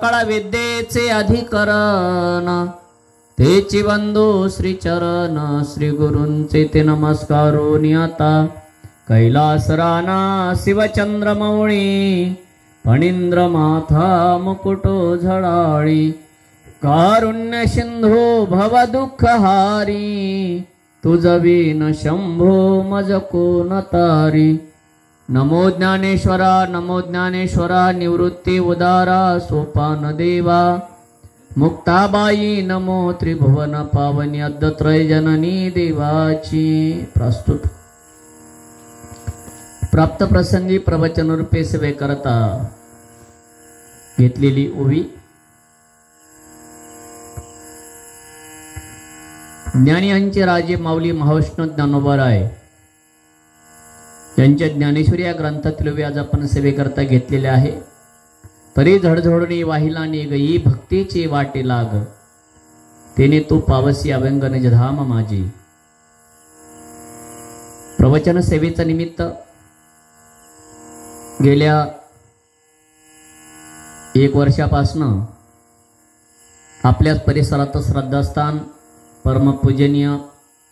सकळ विद्येचे अधिकरण, तेची बंधू श्री चरण, श्री गुरूंचे ते नमस्कारो नियता. कैलास राणा शिवचंद्रमौळी, फणींद्र माथा मुकुटो झळाळी. कारुण्य सिंधू भव दुःख हारी, तुझ विन शंभो मज कोण तारी. नमो ज्ञानेश्वरा नमो ज्ञानेश्वरा, निवृत्ती उदारा सोपान देवा. मुक्ताबाई नमो त्रिभुवन पावनी, अद्दत्रय जननी देवाची. प्रस्तुत प्राप्त प्रसंगी प्रवचन रूपे सेवे करता घेतलेली ओवी. ज्ञानियांचे राजे माऊली महाविष्णू ज्ञानोबाराय यांच्या ज्ञानेश्वरी या ग्रंथातील ओवी आज आपण सेवेकरता घेतलेले आहे. तरी झडझडणी वाहिला निगई, भक्तीची वाटे लाग, तेने तू पावसी अभंग निजधाम माझी. प्रवचन सेवेचा निमित्त गेल्या 1 वर्षापासनं आपल्याच परिसरात श्रद्धास्थान परमपूजनीय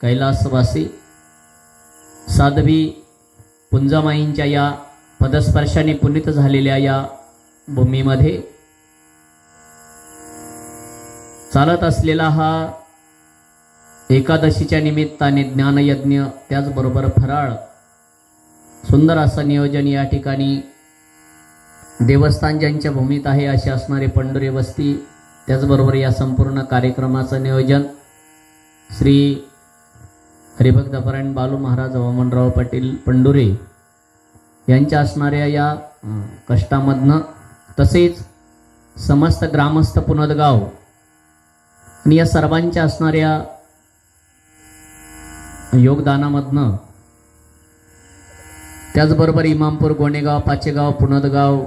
कैलासवासी साध्वी पुंजामाईंच्या या पदस्पर्शाने पुनीत झालेल्या या भूमीमध्ये चालत असलेला हा एकादशीच्या निमित्ताने ज्ञानयज्ञ, त्याचबरोबर फराळ, सुंदर असं नियोजन या ठिकाणी देवस्थान ज्यांच्या भूमीत आहे अशी असणारे पंढुरे वस्ती, त्याचबरोबर या संपूर्ण कार्यक्रमाचं नियोजन श्री हरिभक्तपरायण बालू महाराज वामनराव पाटील पंढुरे यांच्या असणाऱ्या या कष्टामधनं, तसेच समस्त ग्रामस्थ पुनदगाव आणि या सर्वांच्या असणाऱ्या योगदानामधनं, त्याचबरोबर इमामपूर, गोणेगाव, पाचेगाव, पुनदगाव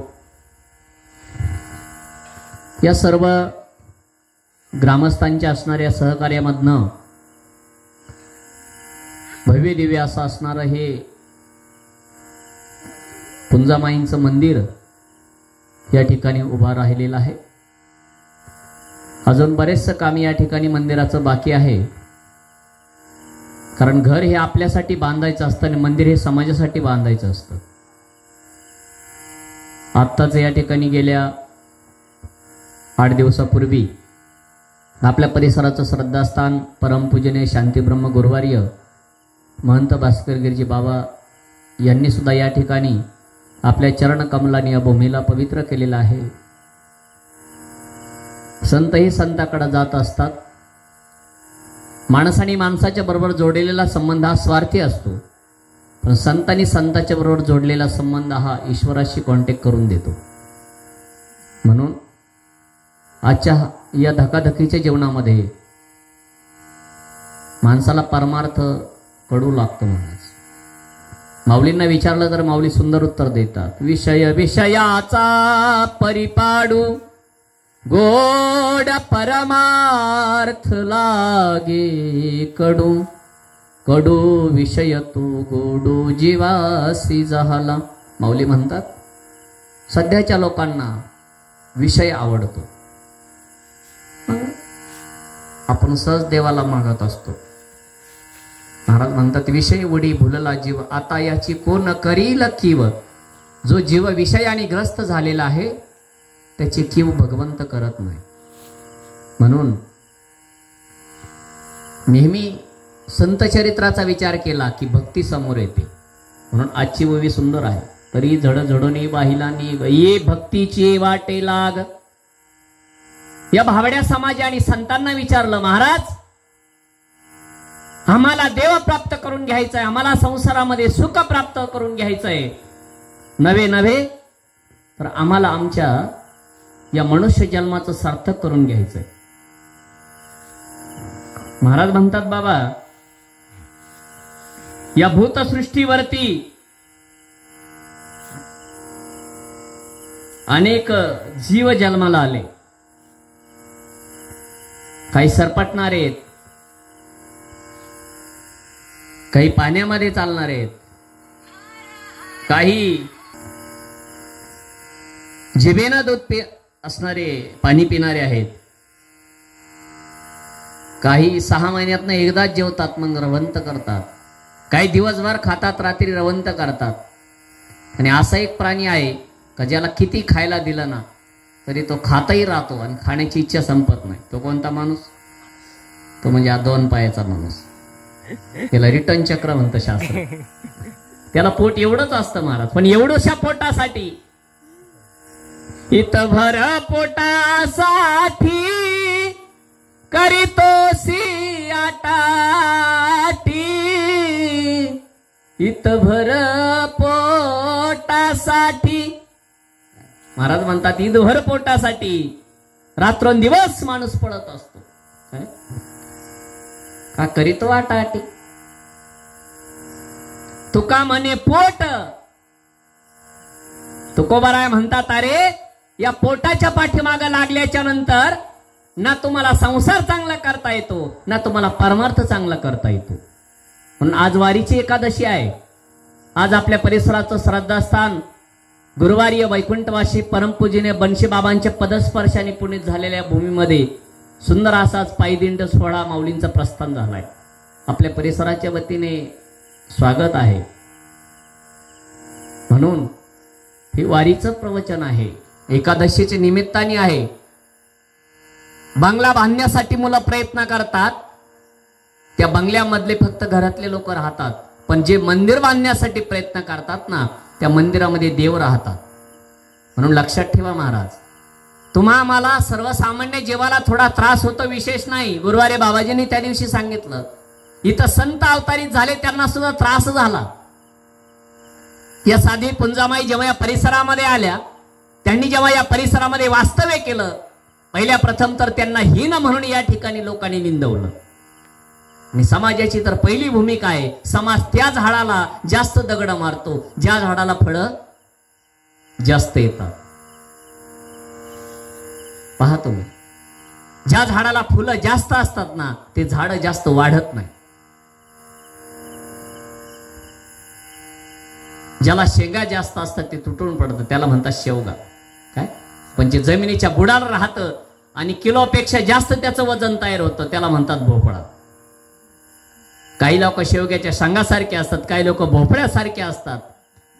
या सर्व ग्रामस्थांच्या असणाऱ्या सहकार्यामधनं भव्य दिव्य असं असणारं हे पुंजामाईंचं मंदिर या ठिकाणी उभा राहिलेलं आहे. अजून बरेचसं काम या ठिकाणी मंदिराचं बाकी आहे, कारण घर हे आपल्यासाठी बांधायचं असतं आणि मंदिर हे समाजासाठी बांधायचं असतं. आत्ताच या ठिकाणी गेल्या 8 दिवसापूर्वी आपल्या परिसराचं श्रद्धास्थान परमपूजनीय शांतीब्रह्म गुरुवार्य महंत भास्कर गिरजी बाबा यांनी सुद्धा या ठिकाणी आपल्या चरण कमलाने या भूमीला पवित्र केलेला आहे. संतही संताकडे जात असतात. माणसाने माणसाच्या बरोबर जोडलेला संबंध हा स्वार्थी असतो, पण संतांनी संताच्या बरोबर जोडलेला संबंध हा ईश्वराशी कॉन्टॅक्ट करून देतो. म्हणून आजच्या या धकाधकीच्या जीवनामध्ये माणसाला परमार्थ कडू लागतो. म्हणून माऊलींना विचारलं तर माऊली सुंदर उत्तर देतात. विषय विषयाचा परिपाडू, गोड परमार्थ लागे कडू. कडू विषय तू गोडू जीवासी झाला. माऊली म्हणतात सध्याच्या लोकांना विषय आवडतो, आपण सहज देवाला मागत असतो. महाराज म्हणतात विषय उडी भुलला जीव, आता याची कोण करील कीव. जो जीव विषयाने ग्रस्त झालेला आहे त्याची कीव भगवंत करत नाही. म्हणून नेहमी संत चरित्राचा विचार केला की भक्ती समोर येते. म्हणून आजची ओवी सुंदर आहे. तरी झडझडोनी वाहिलानी ये भक्तीची वाटे लाग. या भावड्या समाजाने संतांना विचारलं, महाराज आम्हाला देव प्राप्त करून घ्यायचंय, आम्हाला संसारामध्ये सुख प्राप्त करून घ्यायचंय, नव्हे तर आम्हाला आमच्या या मनुष्य जन्माचं सार्थक करून घ्यायचंय. महाराज म्हणतात बाबा या भूतसृष्टीवरती अनेक जीव जन्माला आले. काही सरपटणारे आहेत, काही पाण्यामध्ये चालणारे आहेत, काही जिभेनं दूध असणारे पाणी पिणारे आहेत, काही 6 महिन्यातनं एकदाच जेवतात मग रवंत करतात, काही दिवसभर खातात रात्री रवंत करतात. आणि असा एक प्राणी आहे का ज्याला किती खायला दिलं ना तरी तो खातही राहतो आणि खाण्याची इच्छा संपत नाही. तो कोणता माणूस? तो म्हणजे हा 2 पायाचा माणूस. त्याला रिटर्न चक्र म्हणतं शास्त्र. त्याला पोट एवढंच असतं महाराज, पण एवढ्याशा पोटासाठी, इतभर पोटासाठी करीतो सियाटाटी, इतभर पोटासाठी. महाराज म्हणतात ईदभर पोटासाठी रात्रंदिवस माणूस पळत असतो. का करीतो आटाटी? तुका म्हणे पोट. तुकोबाराय म्हणतात अरे या पोटाच्या पाठीमागे लागल्याच्या नंतर ना तुम्हाला संसार चांगला करता येतो ना तुम्हाला परमार्थ चांगला करता येतो. म्हणून आज वारीची एकादशी आहे. आज आपल्या परिसराचं श्रद्धास्थान गुरुवारी वैकुंठवासी परमपूजनीय बनशी बाबांच्या पदस्पर्शाने पुनीत झालेल्या भूमीमध्ये सुंदर असाच पायदिंड सोहळा माऊलींचा प्रस्थान झालाय. आपल्या परिसराच्या वतीने स्वागत आहे. म्हणून हे वारीचं प्रवचन आहे, एकादशीच्या निमित्ताने आहे. बंगला बांधण्यासाठी मुलं प्रयत्न करतात, त्या बंगल्यामधले फक्त घरातले लोक राहतात, पण जे मंदिर बांधण्यासाठी प्रयत्न करतात ना त्या मंदिरामध्ये देव राहतात. म्हणून लक्षात ठेवा महाराज, तुम्हा आम्हाला सर्वसामान्य जीवाला थोडा त्रास होतो, विशेष नाही. गुरुवारी बाबाजींनी त्या दिवशी सांगितलं, इथं संत अवतारित झाले त्यांना सुद्धा त्रास झाला. या साधी पुंजामाई जेव्हा या परिसरामध्ये आल्या, त्यांनी जेव्हा या परिसरामध्ये वास्तव्य केलं, पहिल्या प्रथम तर त्यांना हीन म्हणून या ठिकाणी लोकांनी निंदवलं. आणि समाजाची तर पहिली भूमिका आहे, समाज त्या झाडाला जास्त दगड मारतो ज्या झाडाला फळं जास्त येतात. पहा तुम्ही, ज्या झाडाला फुलं जास्त असतात ना ते झाड जास्त वाढत नाही. ज्याला शेंगा जास्त असतात ते तुटून पडतं, त्याला म्हणतात शेवगा. काय? पण जे जमिनीच्या बुडाला राहतं आणि किलोपेक्षा जास्त त्याचं वजन तयार होतं त्याला म्हणतात भोपळा. काही लोक शेवग्याच्या शेंगासारखे असतात, काही लोक भोपळ्यासारखे असतात.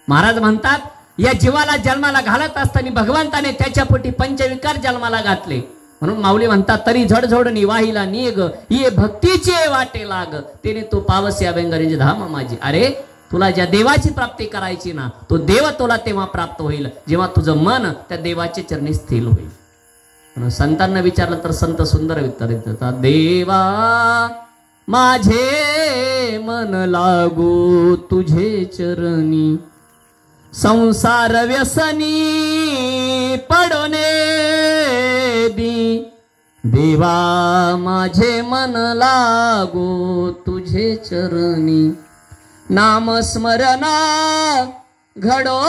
महाराज म्हणतात या जीवाला जन्माला घालत असताना भगवंताने त्याच्या पोटी पंचविकार जन्माला घातले. म्हणून माऊली म्हणतात तरी झडझडणी वाहिला निग ये भक्तीचे वाटे लाग, तेने तू पावसी अभंगरीचे धाम माझी. अरे तुला ज्या देवाची प्राप्ती करायची ना तो देव तुला तेव्हा प्राप्त होईल जेव्हा तुझं मन त्या देवाच्या चरणी स्थिर होईल. म्हणून संतांना विचारलं तर संत सुंदर उत्तर देतात, देवा माझे मन लागू तुझे चरणी, संसार व्यसनी पडोने दी. देवा माझे मन लागू तुझे चरणी, नामस्मरणा घडो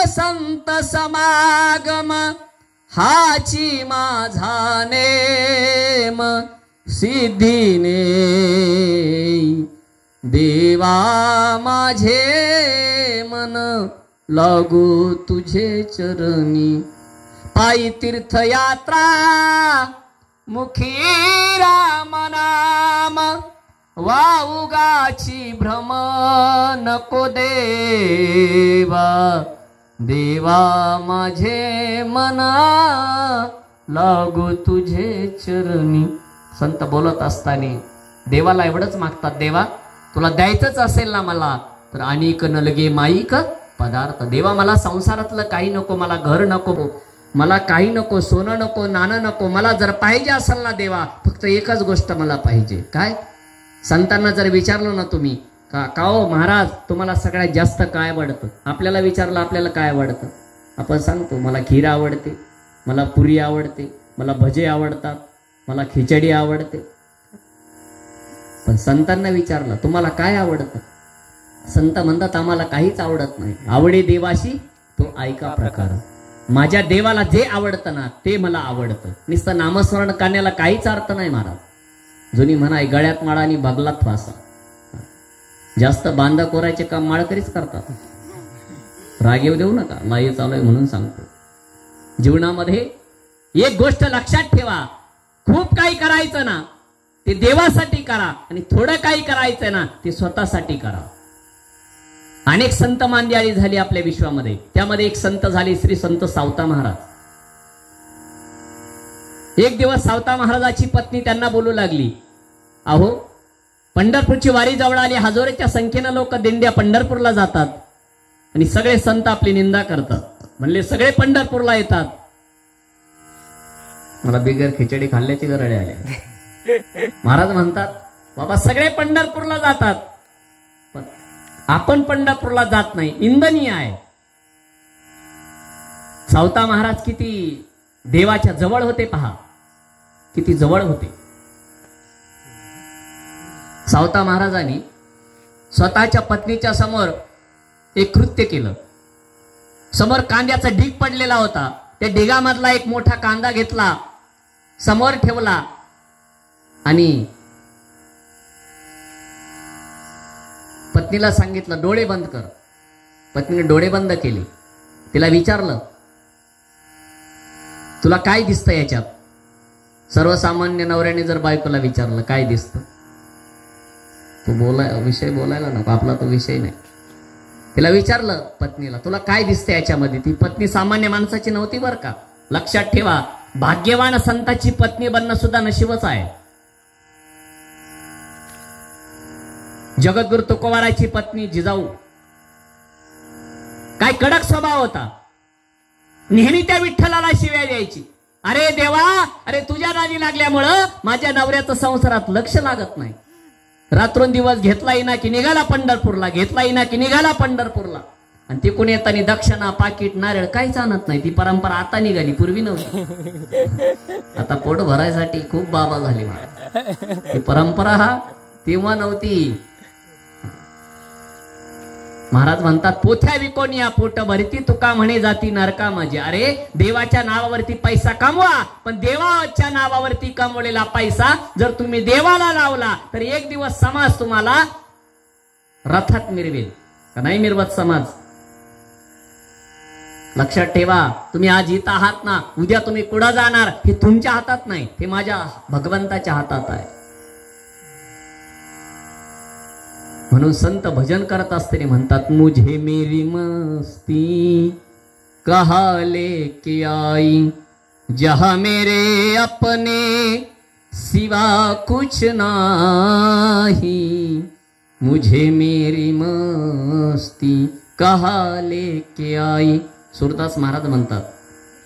संत समागम, हाची माझा नेम सिद्धीने. देवा माझे मन लागू तुझे चरणी, पायी तीर्थयात्रा मुखी राम नाम, वाउगाची भ्रम नको देवा. देवा माझे मना लागू तुझे चरणी. संत बोलत असताना देवाला एवढंच मागतात, देवा तुला द्यायचंच असेल ना मला तर अनेक नलगे माईक पदार्थ. देवा मला संसारातलं काही नको, मला घर नको, मला काही नको, सोनं नको, नाणं नको. मला जर पाहिजे असेल ना देवा फक्त एकच गोष्ट मला पाहिजे. काय? संतांना जर विचारलं ना तुम्ही का हो महाराज तुम्हाला सगळ्यात जास्त काय आवडतं, आपल्याला विचारलं आपल्याला काय आवडतं, आपण सांगतो मला खीर आवडते, मला पुरी आवडते, मला भजे आवडतात, मला खिचडी आवडते. पण संतांना विचारलं तुम्हाला काय आवडतं, संत म्हणतात आम्हाला काहीच आवडत नाही. आवडे देवाशी तो ऐका प्रकार. माझ्या देवाला जे आवडतं ना ते मला आवडतं. नुसतं नामस्मरण करण्याला काहीच अर्थ नाही महाराज. जुनी म्हणाय गळ्यात माळा आणि बगलात फासा. जास्त बांधा कोरायचे काम माळकरीच करतात. राग येऊ देऊ नका, लाही चालू आहे म्हणून सांगतो. जीवनामध्ये एक गोष्ट लक्षात ठेवा, खूप काही करायचं ना ते देवासाठी करा आणि थोडं काही करायचं ना ते स्वतःसाठी करा. अनेक संत मांदियाळी झाली आपल्या विश्वामध्ये. त्यामध्ये एक संत झाले श्री संत सावता महाराज. एक दिवस सावता महाराजाची पत्नी त्यांना बोलू लागली, अहो पंढरपूरची वारी जवळ आली, हजारोच्या संख्येनं लोक दिंड्या पंढरपूरला जातात आणि सगळे संत आपली निंदा करतात. म्हणले सगळे पंढरपूरला येतात, मला बिगर खिचडी खाल्ल्याची गरज आली. महाराज म्हणतात बाबा सगळे पंढरपूरला जातात पण आपण पंढरपूरला जात नाही, निंदनीय आहे. सावता महाराज किती देवाच्या जवळ होते पहा, किती जवळ होते. सावता महाराजांनी स्वतःच्या पत्नीच्या समोर एक कृत्य केलं. समोर कांद्याचा ढीग पडलेला होता, त्या ढिगामधला एक मोठा कांदा घेतला, समोर ठेवला आणि पत्नीला सांगितलं डोळे बंद कर. पत्नीने डोळे बंद केले. तिला विचारलं तुला काय दिसतं याच्यात? सर्वसामान्य नवऱ्याने जर बायकोला विचारलं काय दिसतं, तो विषय बोलायला नको, आपला तो विषय नाही. तिला विचारलं पत्नीला तुला काय दिसतं याच्यामध्ये. ती पत्नी सामान्य माणसाची नव्हती बरं का. लक्षात ठेवा, भाग्यवान संताची पत्नी बनणं सुद्धा नशीबच आहे. जगद्गुरु तुकोबाराची पत्नी जिजाऊ, काय कडक स्वभाव होता. नेहमी त्या विठ्ठलाला शिव्या द्यायची. अरे देवा, अरे तुझ्या नादी लागल्यामुळं माझ्या नवऱ्याचं संसारात लक्ष लागत नाही. रात्रंदिवस घेतला येईना की निघाला पंढरपूरला, घेतला येईना की निघाला पंढरपूरला. आणि तिकडून येताना दक्षिणा पाकिट नारळ काहीच आणत नाही. ती परंपरा आता निघाली, पूर्वी नव्हती. आता पोट भरायसाठी खूप बाबा झाली. ही परंपरा हा तेव्हा नव्हती. महाराज म्हणतात पोथ्या विकोन या पोट भरती तुका म्हणे जाती नरका माझे. अरे देवाच्या नावावरती पैसा कमवा, पण देवाच्या नावावरती कमवलेला पैसा जर तुम्ही देवाला लावला तर एक दिवस समाज तुम्हाला रथात मिरवेल. का नाही मिरवत समाज? लक्षात ठेवा, तुम्ही आज इथं आहात ना, उद्या तुम्ही कुठं जाणार हे तुमच्या हातात नाही, हे माझ्या भगवंताच्या हातात आहे. म्हणून संत भजन करत असताना म्हणतात मुझे मेरी मस्ती कहा लेके आई, जहां मेरे अपने सिवा कुछ नाही, मुझे मेरी मस्ती कहा लेके आई. सूरदास महाराज म्हणतात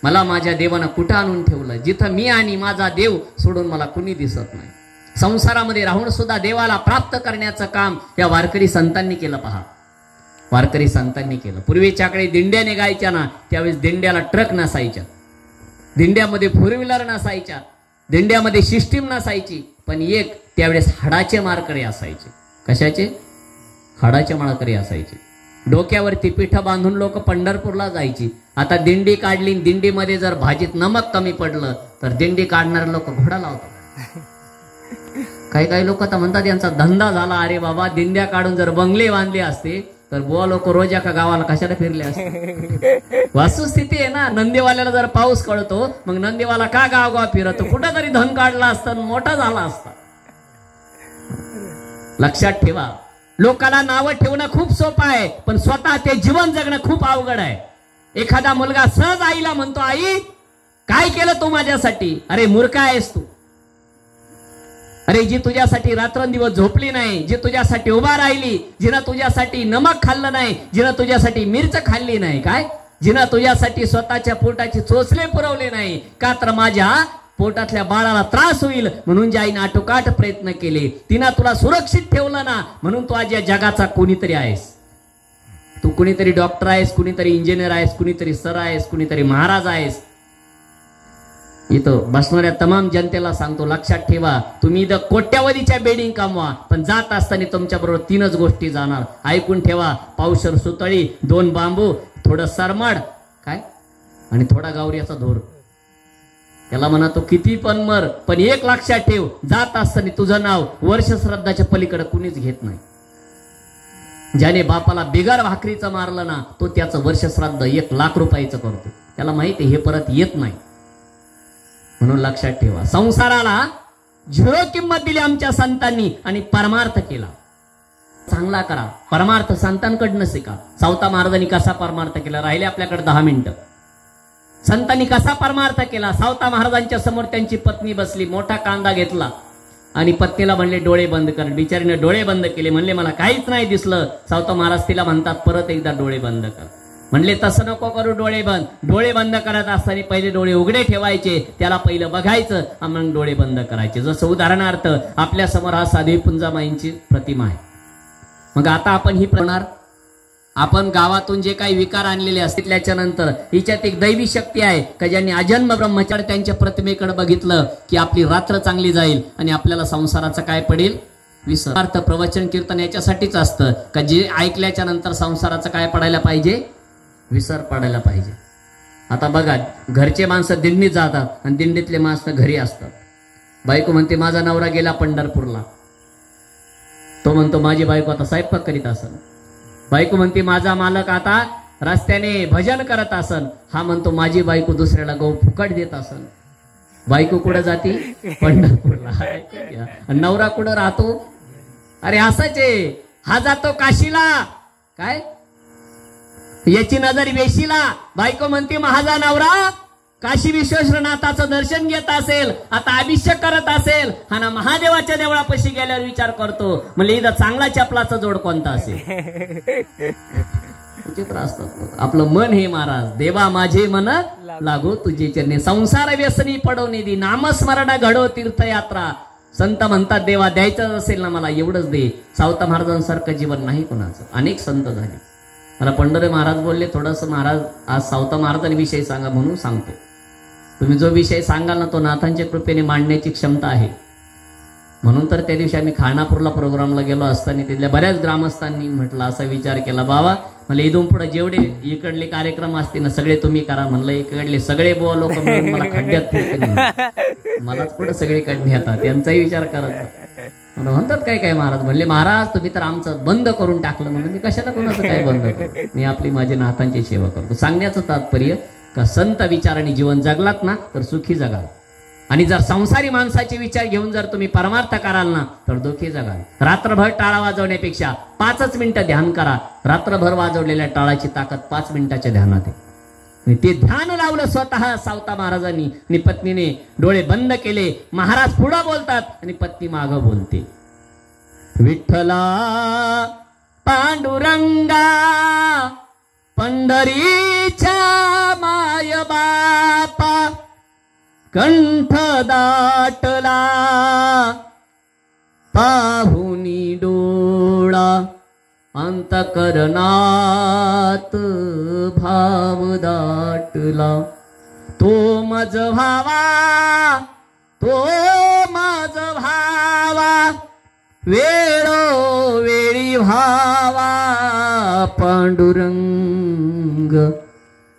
मला माझ्या देवानं कुठं आणून ठेवलं, जिथं मी आणि माझा देव सोडून मला कुणी दिसत नाही. संसारामध्ये राहून सुद्धा देवाला प्राप्त करण्याचं काम या वारकरी संतांनी केलं. पहा, वारकरी संतांनी केलं. पूर्वीच्याकडे दिंड्या निघायच्या ना, त्यावेळेस दिंड्याला ट्रक नसायच्या, दिंड्यामध्ये फोर व्हीलर नसायच्या, दिंड्यामध्ये सिस्टीम नसायची, पण एक त्यावेळेस हाडाचे मारकरी असायचे. कशाचे? हाडाचे मारकरी असायचे. डोक्यावरती पीठ बांधून लोक पंढरपूरला जायची. आता दिंडी काढली, दिंडीमध्ये जर भाजीत नमक कमी पडलं तर दिंडी काढणारे लोक घोडा लावतात. काही काही लोक तर म्हणतात यांचा धंदा झाला. अरे बाबा, दिंड्या काढून जर बंगले बांधले असते तर बुवा लोक रोज एका गावाला कशाला फिरले असते. वस्तुस्थिती आहे ना. नंदीवाल्याला जर पाऊस कळतो मग नंदीवाला का गावगाव फिरतो, कुठं तरी धन काढला असता, मोठा झाला असता. लक्षात ठेवा, लोकांना नावं ठेवणं खूप सोपं आहे, पण स्वतः ते जीवन जगणं खूप अवघड आहे. एखादा मुलगा सहज आईला म्हणतो आई काय केलं तू माझ्यासाठी? अरे मूर्ख आहेस तू. अरे जी तुझ्यासाठी रात्रंदिवस झोपली नाही, जी तुझ्यासाठी उभा राहिली, जिनं तुझ्यासाठी नमक खाल्लं नाही, जिनं तुझ्यासाठी मिरच खाल्ली नाही, काय जिनं तुझ्यासाठी स्वतःच्या पोटाची चोचले पुरवले नाही, का तर माझ्या पोटातल्या बाळाला त्रास होईल म्हणून जी आईने आटोकाट प्रयत्न केले, तिनं तुला सुरक्षित ठेवलं ना, म्हणून तू आज या जगाचा कोणीतरी आहेस. तू कुणीतरी डॉक्टर आहेस, कुणीतरी इंजिनियर आहेस, कुणीतरी सर आहेस, कुणीतरी महाराज आहेस. इथं बसणाऱ्या तमाम जनतेला सांगतो, लक्षात ठेवा, तुम्ही इथं कोट्यावधीच्या बेडिंग कमवा, पण जात असताना तुमच्या बरोबर तीनच गोष्टी जाणार. ऐकून ठेवा, पावशर सुतळी, 2 बांबू, थोडं सरमाड काय आणि थोडा गावऱ्याचा धोर. त्याला म्हणा तो किती पण मर, पण एक लक्षात ठेव, जात असताना तुझं नाव वर्ष श्राद्धाच्या पलीकडे कुणीच घेत नाही. ज्याने बापाला बिगार भाकरीचं मारलं ना, तो त्याचं वर्ष श्राद्ध 1 लाख रुपयाचं करतो. त्याला माहिती हे परत येत नाही. म्हणून लक्षात ठेवा, संसाराला झिरो किंमत दिली आमच्या संतांनी आणि परमार्थ केला. चांगला करा परमार्थ, संतांकडनं शिका. सावता महाराजांनी कसा परमार्थ केला, राहिले आपल्याकडे 10 मिनिटं. संतांनी कसा परमार्थ केला? सावता महाराजांच्या समोर त्यांची पत्नी बसली, मोठा कांदा घेतला आणि पत्नीला म्हणले डोळे बंद कर. बिचारीने डोळे बंद केले, म्हणले मला काहीच नाही दिसलं. सावता महाराज तिला म्हणतात परत एकदा डोळे बंद कर. म्हणले तसं नको करू, डोळे बंद. डोळे बंद करत असताना पहिले डोळे उघडे ठेवायचे, त्याला पहिलं बघायचं आणि मग डोळे बंद करायचे. जसं उदाहरणार्थ आपल्या समोर हा साध्वी पुंजामाईंची प्रतिमा आहे. मग आता आपण ही प्रणार, आपण गावातून जे काही विकार आणलेले असतील त्याच्या नंतर हिच्यात एक दैवी शक्ती आहे का, ज्यांनी अजन्म ब्रह्मचारी त्यांच्या प्रतिमेकडे बघितलं की आपली रात्र चांगली जाईल आणि आपल्याला संसाराचं काय पडेल, विसर. अर्थ प्रवचन कीर्तन याच्यासाठीच असतं का जे ऐकल्याच्या नंतर संसाराचं काय पडायला पाहिजे, विसर पडायला पाहिजे. आता बघा, घरचे माणसं दिंडीत जातात आणि दिंडीतले माणसं घरी असतात. बायको म्हणते माझा नवरा गेला पंढरपूरला, तो म्हणतो माझी बायको आता स्वयंपाक करीत असेल. बायको म्हणते माझा मालक आता रस्त्याने भजन करत असेल, हा म्हणतो माझी बायको दुसऱ्याला गहू फुकट देत असेल. बायको कुठं जाती, पंढरपूरला. नवरा कुठं राहतो, अरे असंच आहे, हा जातो काशीला, काय याची नजर वेशीला. बायको म्हणते माझा नवरा काशी विश्वेश्वरनाथाचं दर्शन घेत असेल, आता अभिषेक करत असेल, हा ना महादेवाच्या देवळापाशी गेल्यावर विचार करतो म्हणजे इथं चांगला चपलाचा जोड कोणता असेल. चित्र असतात आपलं मन. हे महाराज देवा माझे मन लागो तुझे चरणी, संसार व्यसनी पडवणे दी, नामस्मरण घडो तीर्थयात्रा. संत म्हणतात देवा द्यायचं असेल ना मला एवढंच दे. सावता महाराजांसारखं जीवन नाही कोणाचं. अनेक संत झाले. मला पंढरे महाराज बोलले थोडंसं महाराज आज सावता महाराजांविषयी सांगा, म्हणून सांगतो. तुम्ही जो विषय सांगाल ना तो नाथांच्या कृपेने मांडण्याची क्षमता आहे. म्हणून तर त्या दिवशी आम्ही खानापूरला प्रोग्रामला गेलो असताना तिथल्या बऱ्याच ग्रामस्थांनी म्हटलं, असा विचार केला बाबा मला इथून पुढे जेवढे इकडले कार्यक्रम असतील ना सगळे तुम्ही करा. म्हणलं इकडले सगळे बुवा लोक मिळून मला खड्ड्यात फेकतील, मलाच पुढे सगळे खड्डे येतात, त्यांचाही विचार करत. म्हणतात काय काय महाराज, म्हणले महाराज तुम्ही तर आमचं बंद करून टाकलं. म्हणून मी कशाला कोणाचं काय बंद करू, मी आपली माझी नाथांची सेवा करतो. सांगण्याचं तात्पर्य का संत विचाराने जीवन जगलात ना तर सुखी जगाल, आणि जर संसारी माणसाचे विचार घेऊन जर तुम्ही परमार्थ कराल ना तर दुःखी जगाल. रात्रभर टाळा वाजवण्यापेक्षा 5 मिनिटं ध्यान करा. रात्रभर वाजवलेल्या टाळाची ताकद 5 मिनिटाच्या ध्यानात आहे. ते ध्यान लावलं स्वतः सावता महाराजांनी आणि पत्नीने डोळे बंद केले. महाराज पुढं बोलतात आणि पत्नी मागं बोलते. विठ्ठला पांडुरंगा पंढरीच्या माय बापा, कंठ दाटला पाहुनी डोळा, अंतकरणात भाव दाटला. तो मज भावा, तो मज भावा, वेळोवेळी भावा पांडुरंग.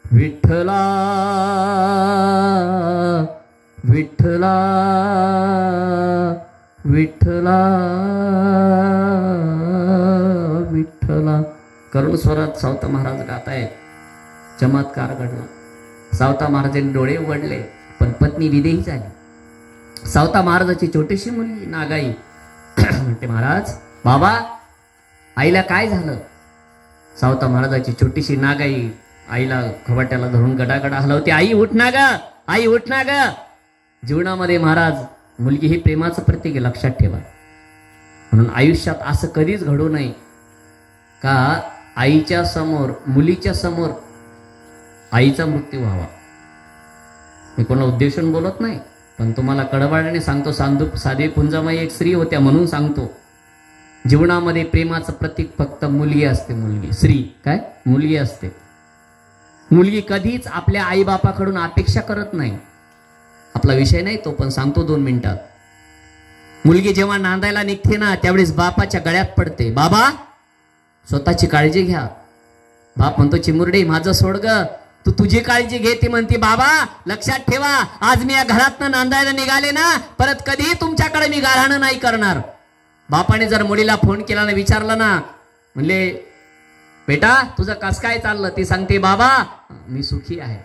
विठ्ठला विठ्ठला विठ्ठला विठ्ठला. करुण स्वरात सावता महाराज गातायत. चमत्कार घडला. सावता महाराजांनी डोळे उघडले पण पत्नी विदेही झाली. सावता महाराजाची छोटीशी मुलगी नागाई म्हणते महाराज बाबा आईला काय झालं. सावता महाराजाची छोटीशी नागाई आईला खबाट्याला धरून गडागडा हलवते. आई उठ ना ग, आई उठ ना ग. जीवनामध्ये महाराज मुलगी ही प्रेमाचं प्रतीक आहे, लक्षात ठेवा. म्हणून आयुष्यात असं कधीच घडू नये का आईच्या समोर मुलीच्या समोर आईचा मृत्यू व्हावा. मी कोणाला उद्देशून बोलत नाही पण तुम्हाला कडवाड्याने सांगतो. साध्वी पुंजामाई एक स्त्री होत्या म्हणून सांगतो. जीवनामध्ये प्रेमाचं प्रतीक फक्त मुलगी असते. मुलगी स्त्री काय मुलगी असते. मुलगी कधीच आपल्या आई बापाकडून अपेक्षा करत नाही. आपला विषय नाही तो पण सांगतो 2 मिनिटात. मुलगी जेव्हा नांदायला निघते ना त्यावेळेस बापाच्या गळ्यात पडते. बाबा स्वतःची काळजी घ्या. बाप म्हणतो चिमुरडे माझं सोड ग, तू तुझी काळजी घे. ती म्हणते बाबा लक्षात ठेवा आज मी या घरातनं नांदायला निघाले ना परत कधी तुमच्याकडे मी गारहाणं नाही करणार. बापाने जर मुलीला फोन केला ना विचारलं ना म्हणले बेटा तुझं कस काय चाललं, ती सांगते बाबा मी सुखी आहे.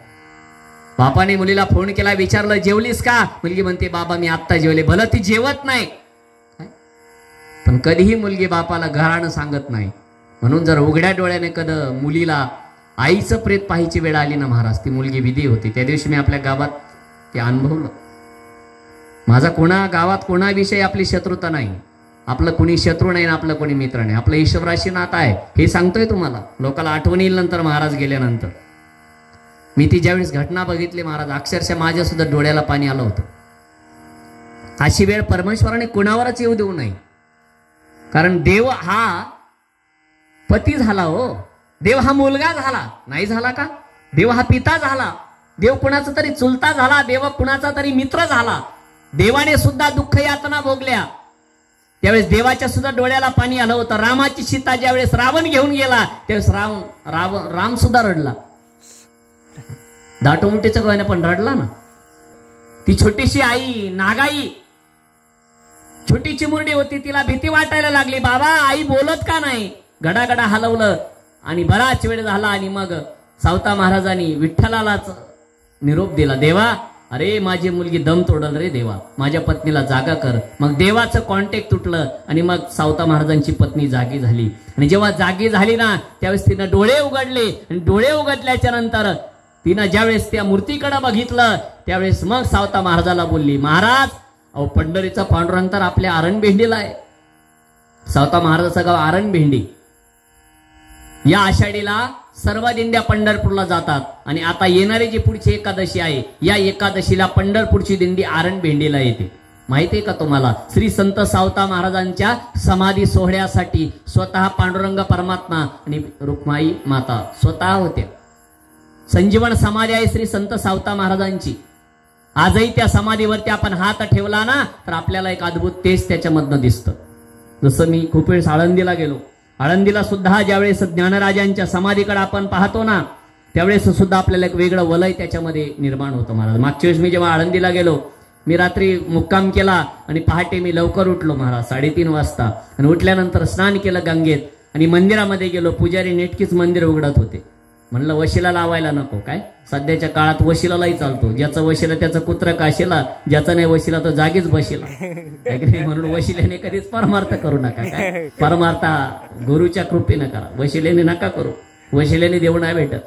बापाने मुलीला फोन केला, विचारलं जेवलीस का? मुलगी म्हणते बाबा मी आत्ता जेवले. भलं ती जेवत नाही, पण कधीही मुलगी बापाला घरानं सांगत नाही. म्हणून जर उघड्या डोळ्याने कधी मुलीला आईचं प्रेत पाहायची वेळ आली ना महाराज, ती मुलगी विधी होती. त्या दिवशी मी आपल्या गावात ते अनुभवलं. माझा कोणा गावात कोणाविषयी आपली शत्रुता नाही, आपलं कोणी शत्रू नाही, आपलं कोणी मित्र नाही, आपलं ईश्वराशी नातं आहे. हे सांगतोय तुम्हाला, लोकांना आठवण येईल नंतर महाराज गेल्यानंतर. मी ती ज्यावेळेस घटना बघितली महाराज, अक्षरशः माझ्या सुद्धा डोळ्याला पाणी आलं होतं. अशी वेळ परमेश्वराने कुणावरच येऊ देऊ नये. कारण देव हा पती झाला हो, देव हा मुलगा झाला नाही झाला का? देव हा पिता झाला, देव कुणाचा तरी चुलता झाला, देव कुणाचा तरी मित्र झाला. देवाने सुद्धा दुःख यातना भोगल्या. त्यावेळेस देवाच्या सुद्धा डोळ्याला पाणी आलं होतं. रामाची सीता ज्यावेळेस रावण घेऊन गेला त्यावेळेस राम सुद्धा रडला. दाटोमुटीचं गाणं पण रडला ना. ती छोटीशी आई नागाई, छोटी चिमुरडी होती, तिला भीती वाटायला लागली. बाबा आई बोलत का नाही? गडागडा हलवलं आणि बराच वेळ झाला आणि मग सावता महाराजांनी विठ्ठलालाच निरोप दिला. देवा, अरे माझी मुलगी दम तोडल रे देवा, माझ्या पत्नीला जागा कर. मग देवाचं कॉन्टॅक्ट तुटलं आणि मग सावता महाराजांची पत्नी जागी झाली. आणि जेव्हा जागी झाली ना त्यावेळेस तिनं डोळे उघडले आणि डोळे उघडल्याच्या नंतर तिनं ज्यावेळेस त्या मूर्तीकडे बघितलं त्यावेळेस मग सावता महाराजाला बोलली, महाराज अहो पंढरीचा पांडुरंग तर आपल्या आरणभेंडीला आहे. सावता महाराजाचं गाव आरणभेंडी. या आषाढीला सर्व दिंड्या पंढरपूरला जातात आणि आता येणारी जी पुढची एकादशी आहे या एकादशीला पंढरपूरची दिंडी आरणभेंडीला येते. माहितीये का तुम्हाला? श्री संत सावता महाराजांच्या समाधी सोहळ्यासाठी स्वतः पांडुरंग परमात्मा आणि रुक्माई माता स्वतः होत्या. संजीवन समाधी आहे श्री संत सावता महाराजांची. आजही त्या समाधीवरती आपण हात ठेवला ना तर आपल्याला एक अद्भुत तेज त्याच्यामधनं दिसतं. जसं मी खूप वेळेस आळंदीला गेलो, आळंदीला सुद्धा ज्यावेळेस ज्ञानराजांच्या समाधीकडे आपण पाहतो ना त्यावेळेस सुद्धा आपल्याला एक वेगळं वलय त्याच्यामध्ये निर्माण होतं महाराज. मागच्या वेळेस मी जेव्हा आळंदीला गेलो, मी रात्री मुक्काम केला आणि पहाटे मी लवकर उठलो महाराज 3:30 वाजता. आणि उठल्यानंतर स्नान केलं गंगेत आणि मंदिरामध्ये गेलो. पुजारी नेटकीच मंदिर उघडत होते. म्हणलं वशिला लावायला नको, काय सध्याच्या काळात वशिलाही चालतो. ज्याचं वशिला त्याचं कुत्र काशीला, ज्याचा नाही वशिला तो जागीच बशिला. म्हणून वशिल्याने कधीच परमार्थ करू नका. काय परमार्थ गुरुच्या कृपेनं करा, वशिल्याने नका करू. वशिल्याने देऊ नाही भेटत.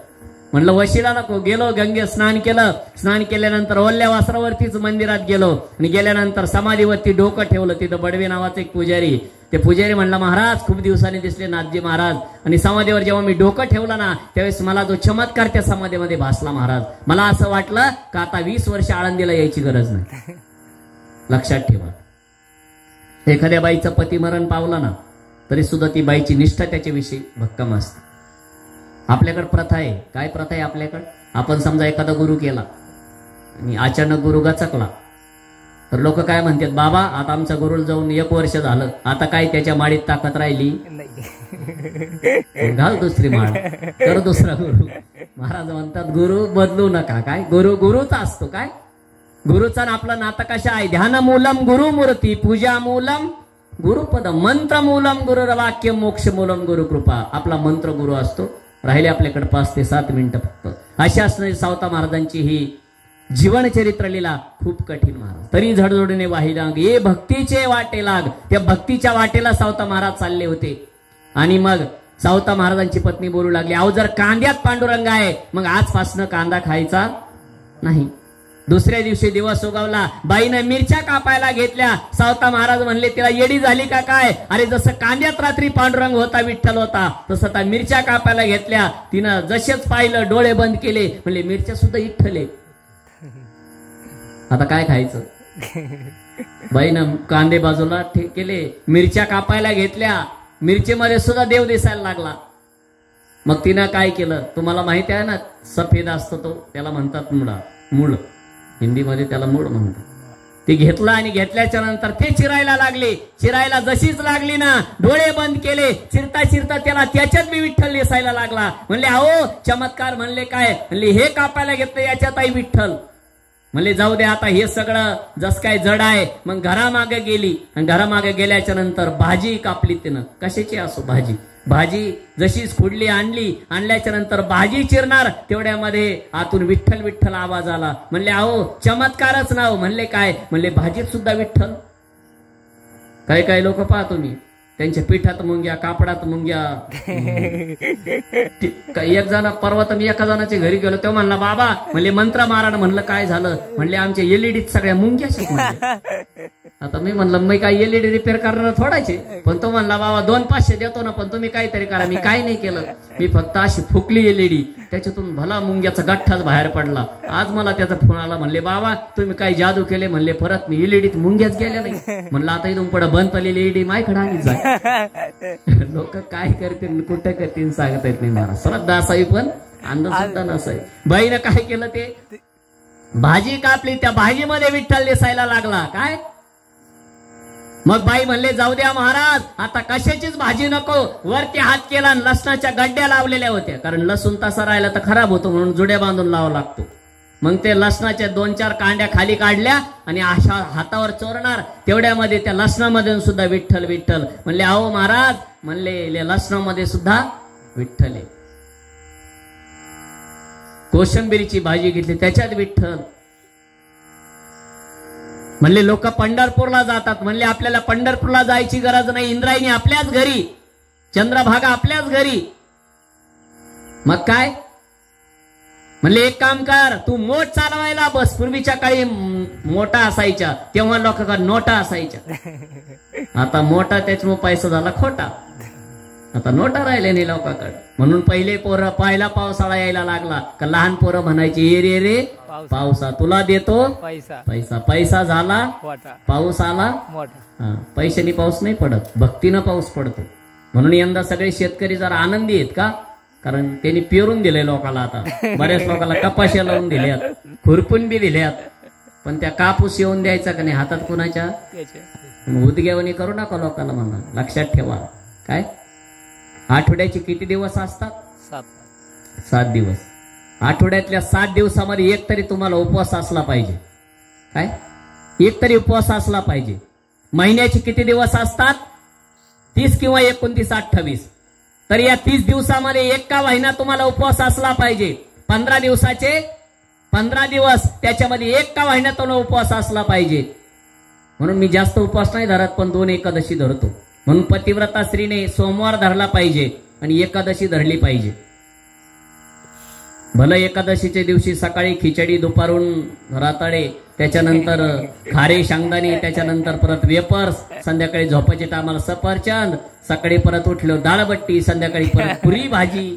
म्हणलं वशिला नको. गेलो गंगे स्नान केलं. स्नान केल्यानंतर ओल्या वासरावरतीच मंदिरात गेलो आणि गेल्यानंतर समाधीवरती डोकं ठेवलं. तिथं बडवे नावाचा एक पुजारी, ते पुजारी म्हणला, महाराज खूप दिवसांनी दिसले नाथजी महाराज. आणि समाधीवर जेव्हा मी डोकं ठेवलं ना त्यावेळेस मला जो चमत्कार त्या समाधीमध्ये भासला महाराज, मला असं वाटलं का आता 20 वर्ष आळंदीला यायची गरज नाही. लक्षात ठेवा, एखाद्या बाईचं पती मरण पावलं ना तरी सुद्धा ती बाईची निष्ठा त्याच्याविषयी भक्कम असते. आपल्याकडे प्रथा आहे. काय प्रथा आहे आपल्याकडे? आपण समजा एखादा गुरु केला आणि अचानक गुरु गचकला तर लोक काय म्हणतात, बाबा आता आमचा गुरु जाऊन 1 वर्ष झालं, आता काय त्याच्या माळीत ताकद राहिली, घाल दुसरी माळ, कर दुसरा गुरु. महाराज म्हणतात गुरु बदलू नका. काय गुरु गुरुचा असतो. काय गुरुचा आपलं नातं कशा आहे? ध्यान मूलम गुरु मूर्ती, पूजा मूलम गुरुपद, मंत्र मूलम गुरु वाक्य, मोक्ष मूलम गुरु कृपा. आपला मंत्र गुरु असतो. राहिले आपल्याकडे 5 ते 7 मिनिटं फक्त. अशा असणारी सावता महाराजांची ही जीवनचरित्र लीला खूप कठीण महाराज. तरी झडझडूने वाही लाग ये भक्तीचे वाटे लाग. त्या भक्तीच्या वाटेला सावता महाराज चालले होते. आणि मग सावता महाराजांची पत्नी बोलू लागली, अहो जर कांद्यात पांडुरंग आहे मग आजपासून कांदा खायचा नाही. दुसऱ्या दिवशी दिवस उगवला. बाईनं मिरच्या कापायला घेतल्या. सावता महाराज म्हणले, तिला येडी झाली का काय? अरे जसं कांद्यात रात्री पांडुरंग होता, विठ्ठल होता, तसं त्या मिरच्या कापायला घेतल्या. तिनं जसेच पाहिलं, डोळे बंद केले, म्हणले मिरच्या सुद्धा विठ्ठल. आता काय खायचं? बाईनं कांदे बाजूला केले, मिरच्या कापायला घेतल्या. मिरचीमध्ये सुद्धा देव दिसायला लागला. मग तिनं काय केलं तुम्हाला माहिती आहे ना, सफेद असतो तो, त्याला म्हणतात मूळ, हिंदीमध्ये त्याला मूळ म्हणतात. ते घेतलं आणि घेतल्याच्या नंतर ते चिरायला लागले. चिरायला जशीच लागली ना, डोळे बंद केले. चिरता चिरता त्याला त्याच्यात बी विठ्ठल दिसायला लागला. म्हणले अहो चमत्कार. म्हणले काय? म्हणले हे कापायला घेतलं याच्यातही विठ्ठल. म्हणले जाऊ दे आता हे सगळं जस काय जड आहे. मग घरामागे गेली आणि घरामागे गेल्याच्या नंतर भाजी कापली तिनं. कशाची असो भाजी, भाजी जशी खुडली आणल्याच्या नंतर भाजी चिरणार तेवढ्यामध्ये आतून विठ्ठल विठ्ठल आवाज आला. म्हणले अहो चमत्कारच नाव. म्हणले काय? म्हणले भाजीत सुद्धा विठ्ठल. काही काही लोक पाहतो मी त्यांच्या पिठात मुंग्या, कापडात मुंग्या. एक जण परवा तर मी एका जणाच्या घरी गेलो, तो म्हणला बाबा म्हणले मंत्र मारा. म्हणलं काय झालं? म्हणले आमच्या एलईडीत सगळ्या मुंग्या शिकवल्या. आता मी म्हणलं मी काय एलईडी रिपेअर करणार थोडाचे, पण तो म्हणला बाबा 200-500 देतो ना, पण तुम्ही काहीतरी करा. मी काय नाही केलं, मी फक्त अशी फुकली एलईडी, त्याच्यातून भला मुंग्याचा गठ्ठाच बाहेर पडला. आज मला त्याचा फोन आला. म्हणले बाबा तुम्ही काय जादू केले? म्हणले परत मी एलईडीत मुंग्याच गेल्या नाही. म्हणलं आता इथून पुढे बंद पडलेली एलईडी मायकडे आलीच जाय. लोक काय करतील कुठे करतील सांगता येत नाही. मला श्रद्धा असावी पण अंदाज सुद्धा नसावी. बाईनं काय केलं? ते भाजी कापली, त्या भाजीमध्ये विठ्ठल दिसायला लागला. काय? मग बाई म्हणले जाऊ द्या महाराज, आता कशाचीच भाजी नको. वरती हात केला आणि लसणाच्या गड्ड्या लावलेल्या होत्या, कारण लसूण तसा राहिला तर खराब होतो म्हणून जुड्या बांधून लावा लागतो. मग ते लसणाच्या 2-4 कांड्या खाली काढल्या आणि अशा हातावर चोरणार तेवढ्यामध्ये त्या लसणामध्ये सुद्धा विठ्ठल विठ्ठल. म्हणले अहो महाराज, म्हणले लसणामध्ये सुद्धा विठ्ठल आहे. कोशिंबिरीची भाजी घेतली त्याच्यात विठ्ठल. म्हणले लोक पंढरपूरला जातात. म्हणले आपल्याला पंढरपूरला जायची गरज नाही. इंद्रायणी आपल्याच घरी, चंद्रभागा आपल्याच घरी. मग काय? म्हणले एक काम कर, तू मोठ चालवायला बस. पूर्वीच्या काळी मोठा असायच्या, तेव्हा लोकांकडे नोटा असायच्या. आता मोठा त्याच्यामुळे पैसा झाला खोटा. आता नोटा राहिले नाही लोकांकडे. म्हणून पहिले पोरं पहिला पावसाळा यायला लागला का लहान पोरं म्हणायची ए रे रे पावसा तुला देतो पैसा. पैसा झाला पाऊस आला. पैशाने पाऊस नाही पडत, भक्तीनं पाऊस पडतो. म्हणून यंदा सगळे शेतकरी जरा आनंदी आहेत. का? कारण त्यांनी पेरून दिले लोकांना. आता बऱ्याच लोकांना कपाश्या लावून दिल्यात, खुरपून बी दिल्यात. पण त्या कापूस येऊन द्यायचा का नाही हातात कुणाच्या? उदग्यावणी करू नका लोकांना म्हणा. लक्षात ठेवा. काय? आठवड्याचे किती दिवस असतात? 7 दिवस. आठवड्यातल्या 7 दिवसामध्ये एक तरी तुम्हाला उपवास असला पाहिजे. काय? एक तरी उपवास असला पाहिजे. महिन्याचे किती दिवस असतात? 30 किंवा 29, 28. तर या 30 दिवसामध्ये एक का महिना तुम्हाला उपवास असला पाहिजे. 15 दिवसाचे 15 दिवस, त्याच्यामध्ये एक का महिना तुम्हाला उपवास असला पाहिजे. म्हणून मी जास्त उपवास नाही धरत, पण 2 एकादशी धरतो. म्हणून पतिव्रता स्त्रीने सोमवार धरला पाहिजे आणि एकादशी धरली पाहिजे. भलं एकादशीच्या दिवशी सकाळी खिचडी, दुपारून राताळे, त्याच्यानंतर खारे शेंगदाणे, त्याच्यानंतर परत वेपर्स, संध्याकाळी झोपाच्या टायमाला सफरचंद, सकाळी परत उठलो दाळबट्टी, संध्याकाळी परत पुरी भाजी.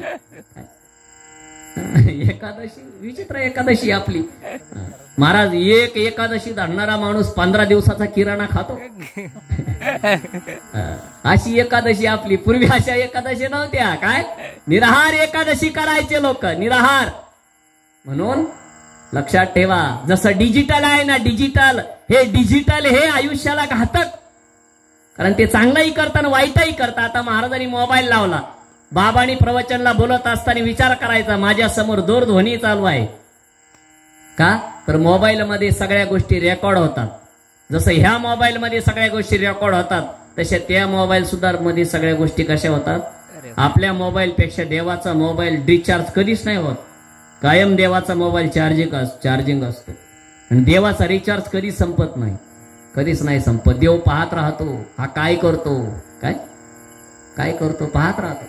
एकादशी विचित्र एकादशी आपली. महाराज एक एकादशी धरणारा माणूस 15 दिवसाचा किराणा खातो. अशी एकादशी आपली. पूर्वी अशा एकादशी नव्हत्या. काय? निराहार एकादशी करायचे लोक, निराहार. म्हणून लक्षात ठेवा, जसं डिजिटल आहे ना, डिजिटल हे आयुष्याला घातक. कारण ते चांगलंही करतात आणि वाईटही करतात. आता महाराजांनी मोबाईल लावला, बाबांनी प्रवचनला बोलत असताना विचार करायचा माझ्या समोर दूरध्वनी चालू आहे का? तर मोबाईल मध्ये सगळ्या गोष्टी रेकॉर्ड होतात. जसं ह्या मोबाईल मध्ये सगळ्या गोष्टी रेकॉर्ड होतात, तशा त्या मोबाईल सुद्धा मध्ये सगळ्या गोष्टी कशा होतात? आपल्या मोबाईल पेक्षा देवाचा मोबाईल डिस्चार्ज कधीच नाही होत. कायम देवाचा मोबाईल चार्जिंग असतो. आणि देवाचा रिचार्ज कधीच संपत नाही, कधीच नाही संपत. देव पाहत राहतो, हा काय करतो, काय करतो पाहत राहतो.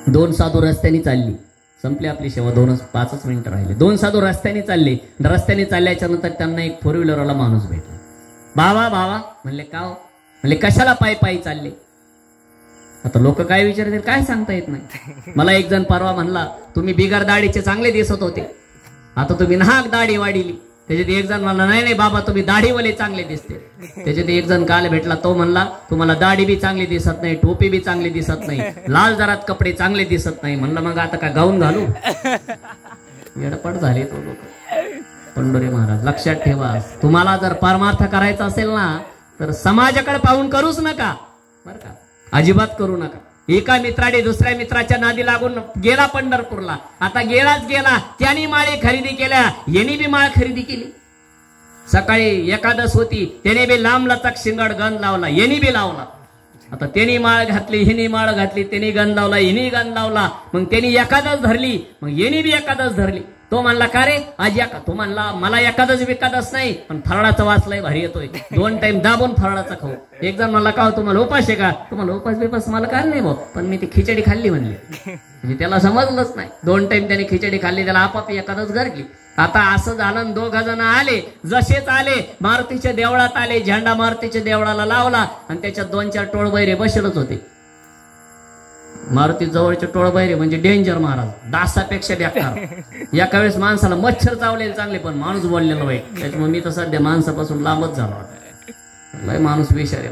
2 साधू रस्त्याने चालली, संपली आपली सेवा. 5 मिनिटं राहिले. 2 साधू रस्त्याने चालले. रस्त्याने चालल्याच्या नंतर त्यांना एक 4 व्हीलरवाला माणूस भेटला. बाबा म्हणले का हो? म्हणले कशाला पायी चालले? आता लोक काय विचारतील काय सांगता येत नाही. मला एक जण परवा म्हणला तुम्ही बिगर दाढीचे चांगले दिसत होते, आता तुम्ही नाहक दाढी वाढिली. त्याच्यात एक जण म्हणला नाही बाबा तुम्ही दाढीवाले चांगले दिसते. त्याच्यात एक जण काल भेटला, तो म्हणला तुम्हाला दाढी बी चांगली दिसत नाही, टोपी बी चांगली दिसत नाही, लाल जरात कपडे चांगले दिसत नाही. म्हणलं मग आता का गाऊन घालू? येडपट झाले तो लोक. पंढरी महाराज लक्षात ठेवा, तुम्हाला जर परमार्थ करायचा असेल ना तर समाजाकडे पाहून करूच नका बरं का, अजिबात करू नका. एका मित्राने दुसऱ्या मित्राच्या नादी लागून गेला पंढरपूरला. आता गेला, त्याने माळे खरेदी केल्या, यांनी बी माळ खरेदी केली. सकाळी एकादश होती, त्याने बी लांब लचक शिंगड गंध लावला, यांनी बी लावला. आता त्यांनी माळ घातली, हिनी माळ घातली, त्यांनी गण लावला, हिनी गण लावला, मग त्यांनी एकादश धरली, मग येणी बी एकादश धरली. तो म्हणला का रे आज तो म्हणला मला एकादश बिकादच नाही, पण फराळाचा वास लय भारी येतोय, 2 टाइम दाबून फराळाचा खाऊ. एक जण म्हणला का तुम्हाला उपास आहे का? तुम्हाला उपास बिपास मला काय नाही भाऊ, पण मी ती खिचडी खाल्ली म्हणले. म्हणजे त्याला समजलंच नाही. 2 टाइम त्याने खिचडी खाल्ली, त्याला आपाप एकादश घरली. आता असं झालं, 2 जण आले, जसेच आले मारुतीच्या देवळात आले, झेंडा मारुतीच्या देवळाला लावला आणि त्याच्यात 2-4 टोळबैरे बसलेच होते. मारुती जवळचे टोळबैरे म्हणजे डेंजर महाराज, डासापेक्षा बेकार. एका वेळेस माणसाला मच्छर चावलेले चांगले, पण माणूस बोललेला वाईट. त्याच्यामुळे मी तर सध्या माणसापासून लांबच झालो. लय माणूस विषारे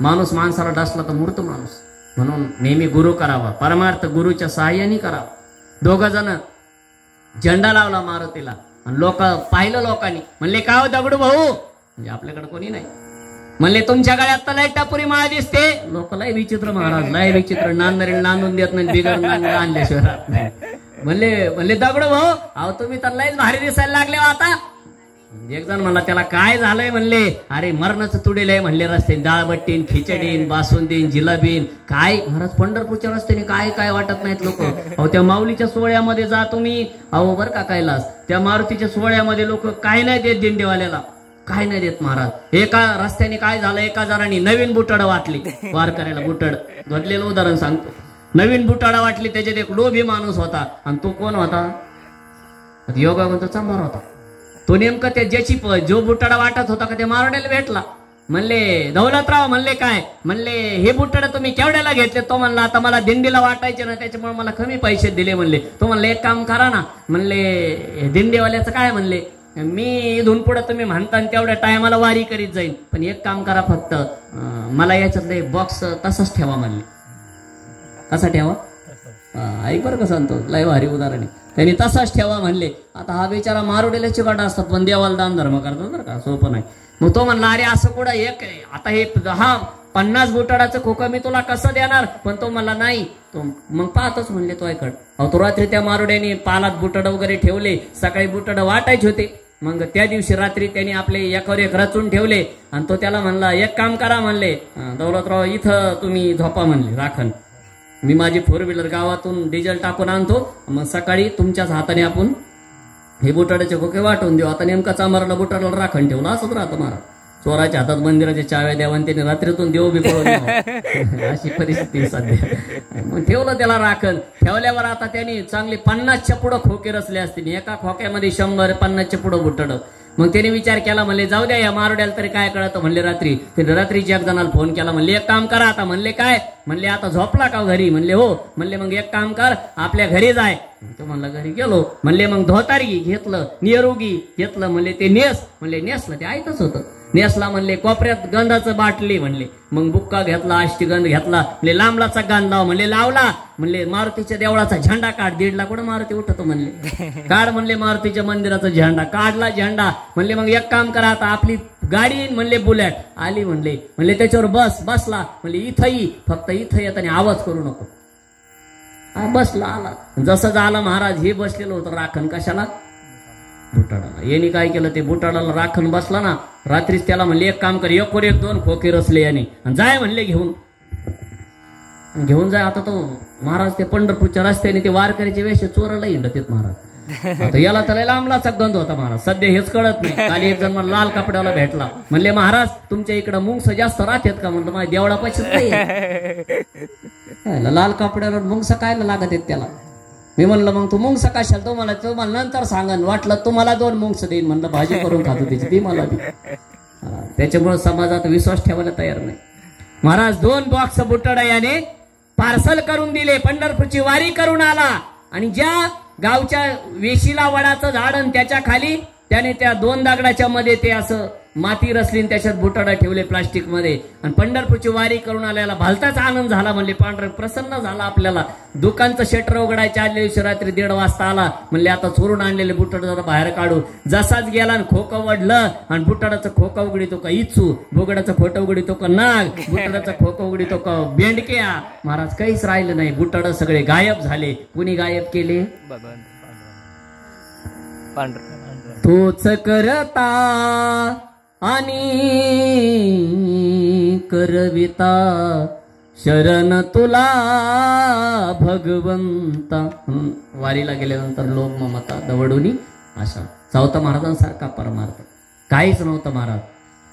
माणूस माणसाला डासला तर मूर्त माणूस. म्हणून नेहमी गुरु करावा, परमार्थ गुरुच्या सहाय्याने करावा. 2 जण झेंडा लावला मारुतीला आणि लोक पाहिलं, लोकांनी म्हणले का हो दगडू भाऊ, म्हणजे आपल्याकडे कोणी नाही, म्हणले तुमच्या गळ्यात तर लय टापुरी माळ दिसते. लोक लय विचित्र महाराज, लय विचित्र, नांदून देत नाही, बिघड आणल्याशिवाय. म्हणले दगडू भाऊ अहो तुम्ही तर लयच भारी दिसायला लागले आता. एक जण म्हणला त्याला काय झालंय, म्हणले अरे मरणाचं तुडेल म्हणले रस्ते, डाळबट्टीन, खिचडीन, बासुंदीन, जिलाबीन, काय महाराज पंढरपूरच्या रस्त्याने काय काय वाटत नाहीत लोक. अहो त्या माऊलीच्या सोहळ्यामध्ये जा तुम्ही, अहो बर का कैलास, त्या मारुतीच्या सोहळ्यामध्ये लोक काय नाही देत, दिंडेवाल्याला काय नाही देत महाराज. एका रस्त्याने काय झालं, एका जणांनी नवीन बुटाड वाटली, वार करायला बुटाड, घडलेलं उदाहरण सांगतो. नवीन बुटाडा वाटली, त्याच्यात एक लोभी माणूस होता, आणि तो कोण होता, योगावंत चांभार होता. तो नेमका त्या ज्याची जो बुटाडा वाटत होता का त्या मारण्याला भेटला. म्हणले दौलतराव, म्हणले काय, म्हणले हे बुटाडा तुम्ही केवढ्याला घेतले? तो म्हणला आता मला दिंडीला वाटायचे ना, त्याच्यामुळे मला कमी पैसे दिले म्हणले. तो म्हणले एक काम करा ना, म्हणले दिंडीवाल्याचं काय, म्हणले मी इथून पुढे तुम्ही म्हणता तेवढ्या टायमाला वारी करीत जाईल, पण एक काम करा फक्त मला याच्यातले बॉक्स तसंच ठेवा म्हणले. कसा ठेवा ऐक बरं का सांगतो, लय भारी उदाहरण आहे. त्यांनी तसाच ठेवा म्हणले. आता हा बिचारा मारुडीला चिकाट असतात, पण देवाला दान धर्म करतात बरं का, सोपं नाही. मग तो म्हणला अरे असं कुठं एक, आता हे 50 बुटाडाचं खोकं मी तुला कसं देणार, पण तो म्हणला नाही. तो मग पाहतोच म्हणले तो ऐकड. अहो तो रात्री त्या मारुड्याने पालात बुटाड वगैरे ठेवले, सकाळी बुटाड वाटायचे होते. मग त्या दिवशी रात्री त्यांनी आपले एकावर एक रचून ठेवले, आणि तो त्याला म्हणला एक काम करा, म्हणले दौलतराव इथं तुम्ही झोपा म्हणले राखण, मी माझी 4 व्हीलर गावातून डिझेल टाकून आणतो, मग सकाळी तुमच्याच हाताने आपण हे बुटाड्याचे खोके वाटून देऊ. आता नेमका चांभाराला बुटाडाला राखण ठेवलं, असंच राहतं महाराज. चोराच्या हातात मंदिराच्या चाव्या द्यावा, त्याने रात्रीतून देव बी पळून अशी परिस्थिती सध्या. मग ठेवलं त्याला राखण. ठेवल्यावर आता त्यांनी चांगले 50च्या पुढं खोके रचले असतील, एका खोक्यामध्ये 100, 50च्या पुढं बुटाड. मग त्याने विचार केला, म्हणले जाऊ द्या या मारुड्याला तरी काय कळतं, म्हणले रात्री. त्याने रात्रीच्या एक जणाला फोन केला, म्हणले एक काम करा आता, म्हणले काय, म्हणले आता झोपला का घरी, म्हणले हो, म्हणले मग एक काम कर आपल्या घरी जाय. तो म्हणला घरी गेलो, म्हणले मग धोतारगी घेतलं, निरोगी घेतलं, म्हणले ते नेस, म्हणले नेसलं, ते ऐकच होतं. नेसला म्हणले कोपऱ्यात गंधाचं बाटली, म्हणले मग बुक्का घेतला, अष्टगंध घेतला, म्हणले लांबलाचा गंध लाव, म्हणले लावला. म्हणले मारुतीच्या देवळाचा झेंडा काढ, 1.5 लाख कुठं मारुती उठतो, म्हणले काढ, म्हणले मारुतीच्या मंदिराचा झेंडा काढला झेंडा. म्हणले मग एक काम करा आता आपली गाडी, म्हणले बुलेट आली, म्हणले त्याच्यावर बसला, म्हणले इथंही फक्त इथं येताना आवाज करू नको. बसला, आला. जसं झालं महाराज हे बसलेलं होतं राखण कशाला, बुटाडाला. यांनी काय केलं, ते बुटाडाला राखण बसला ना, रात्रीच त्याला म्हणले एक काम कर, 1 खोके रचले याने, आणि जाय म्हणले घेऊन जाय. आता तो महाराज ते पंढरपूरच्या रस्त्याने ते वारकरीचे वेश चोराला हिंडत महाराज. आता याला त्याला लांबलाचा गंध होता महाराज, सध्या हेच कळत नाही. काली एक जण मला लाल कपड्याला भेटला, म्हणले महाराज तुमच्या इकडं मुंगस जास्त राहतात का, म्हणलं माझ्या देवळा पैसेच नाही. लाल कपड्यावर मुंगस काय लागत आहेत त्याला. मी म्हणलं मग तू मुंगस कशाल, तो मला नंतर सांगन, वाटलं तुम्हाला 2 मुंगस देईन, म्हणलं भाजी करून खातो त्याची ती मला बी. त्याच्यामुळे समाजात विश्वास ठेवायला तयार नाही. महाराज 2 बॉक्स बुटाडा याने पार्सल करून दिले, पंढरपूरची वारी करून आला. आणि ज्या गावच्या वेशीला वडाचं झाड आणि त्याच्या खाली त्याने त्या 2 दगडाच्या मध्ये ते असं माती रचली, त्याच्यात बुटाडा ठेवले प्लास्टिक मध्ये, आणि पंढरपूरची वारी करून आल्याला भलताच आनंद झाला. म्हणले पांढर प्रसन्न झाला आपल्याला. दुकानचं शटर उघडायच्या आदल्या दिवशी रात्री 1:30 वाजता आला. म्हणले आता चोरून आणलेले बुटाड जरा बाहेर काढू. जसाच गेला आणि खोकं वडलं, आणि बुटाडाचं खोकं उघडितो का इचू, बोगडाचं खोटं उघडितो का नाग, बुटाडाचं खोकं उघडितो का बेंडक्या. महाराज काहीच राहिलं नाही, बुटाड सगळे गायब झाले. कुणी गायब केले, तोच करता आणि करविता शरण तुला भगवंता. वारीला गेल्यानंतर लोभ ममता दवडूनी आशा. चौथा महाराजांसारखा परमार्थ काहीच नव्हतं महाराज.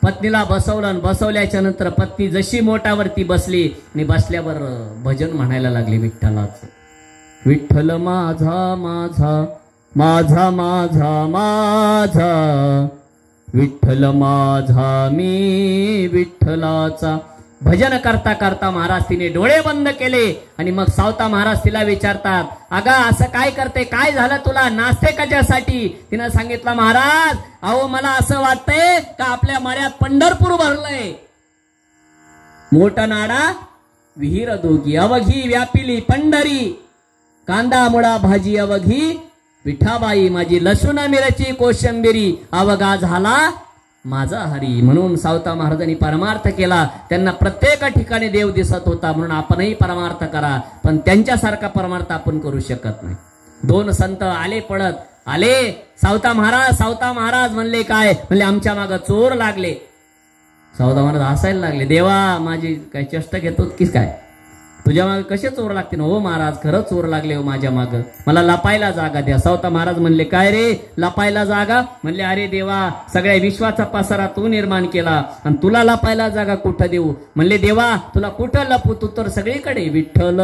पत्नीला बसवलं आणि बसवल्याच्या नंतर पत्नी जशी मोटावरती बसली आणि बसल्यावर भजन म्हणायला लागली विठ्ठलाचं. विठ्ठल माझा माझा माझा माझा माझा, विठ्ठल माझा मी विठ्ठलाचा. भजन करता करता महाराज तिने डोळे बंद केले आणि मग सावता महाराज तिला विचारतात, अगा असं काय करते, काय झालं तुला, नाचते कशासाठी? तिनं सांगितलं, महाराज अहो मला असं वाटतंय का आपल्या मळ्यात पंढरपूर भरलंय. मोठा नाडा विहीर दोघी, अवघी व्यापिली पंढरी, कांदा मुळा भाजी अवघी विठाबाई, माझी लसूण मिरची कोशिंबिरी, अवघा झाला माझा हरी. म्हणून सावता महाराजांनी परमार्थ केला. त्यांना प्रत्येक ठिकाणी देव दिसत होता. म्हणून आपणही परमार्थ करा, पण त्यांच्यासारखा परमार्थ आपण करू शकत नाही. दोन संत आले पडत आले. सावता महाराज म्हणले काय? म्हणले आमच्या मागं चोर लागले. सावता महाराज हसायला लागले, देवा माझी काय चेष्टा घेतो की काय? तुझ्या मागे कसे चोर लागतील? हो महाराज खरंच चोर लागले हो माझ्या मागं, मला लपायला जागा द्या. सावता महाराज म्हणले, काय रे लपायला जागा? म्हणले, अरे देवा सगळ्या विश्वाचा पसारा तू निर्माण केला आणि तुला लपायला जागा कुठं देऊ? म्हणले, देवा तुला कुठं लपू? तू तर सगळीकडे. विठ्ठल